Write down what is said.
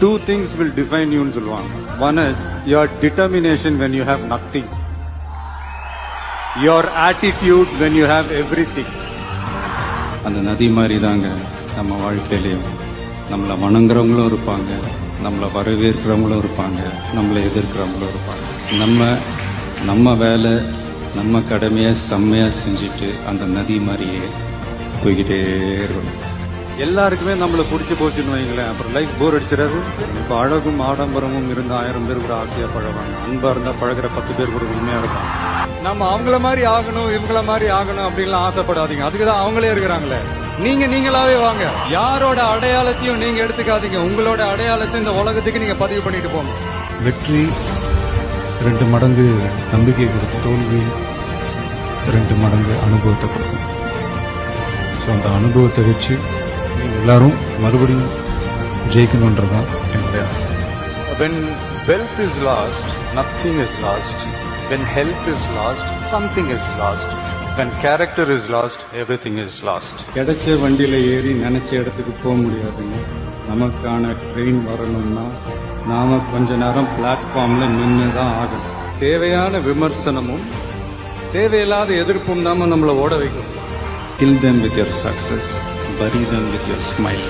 two things will define you ன்னு சொல்லுவாங்க. One is your determination when you have nothing. Your attitude when you have everything. அந்த நதி மாதிரி தாங்க நம்ம வாழ்க்கையிலையும் நம்மளை வணங்குறவங்களும் இருப்பாங்க, நம்மளை வரவேற்கிறவங்களும் இருப்பாங்க, நம்மளை எதிர்க்கிறவங்களும் இருப்பாங்க. நம்ம வேலை நம்ம கடமையை செம்மையாக செஞ்சுட்டு அந்த நதி மாதிரியே போய்கிட்டே இருக்கணும். எல்லாருக்குமே நம்மளை பிடிச்சி போச்சுன்னு வைங்களேன், அப்புறம் லைஃப் போர் அடிச்சிடாது. இப்போ அழகும் ஆடம்பரமும் இருந்த 1000 பேர் கூட ஆசையாக பழகுவாங்க. அன்பா இருந்தா பழகிற 10 பேர் கூட உண்மையா இருப்பாங்க. நம்ம அவங்கள மாதிரி ஆகணும் இவங்கள மாதிரி ஆகணும் அப்படின்லாம் ஆசைப்படாதீங்க. அதுக்குதான் அவங்களே இருக்கிறாங்களே. நீங்களாவே வாங்க. யாரோட அடையாளத்தையும் நீங்க எடுத்துக்காதீங்க. உங்களோட அடையாளத்தை இந்த உலகத்துக்கு நீங்க பதிவு பண்ணிட்டு போங்க. வெற்றி 2 மடங்கு நம்பிக்கை கொடுக்கும், தோல்வி 2 மடங்கு அனுபவத்தை கொடுக்கும். ஸோ அந்த அனுபவத்தை வச்சு நீங்கள் எல்லாரும் மறுபடியும் ஜெயிக்கணுன்றதான் என்னுடைய ஆசை. When wealth is lost, nothing is lost. When health is lost, something is lost. When character is lost, everything is lost. கிடைச்ச வண்டியில ஏறி நினைச்ச இடத்துக்கு போக முடியாதுங்க. நமக்கான ட்ரெயின் வரணும்னா நாம கொஞ்ச நேரம் பிளாட்ஃபார்ம்ல நின்று தான் ஆகணும். தேவையான விமர்சனமும் தேவையில்லாத எதிர்ப்பும் தான் நம்மளை ஓட வைக்கும். Kill them with your success, bury them with your smile.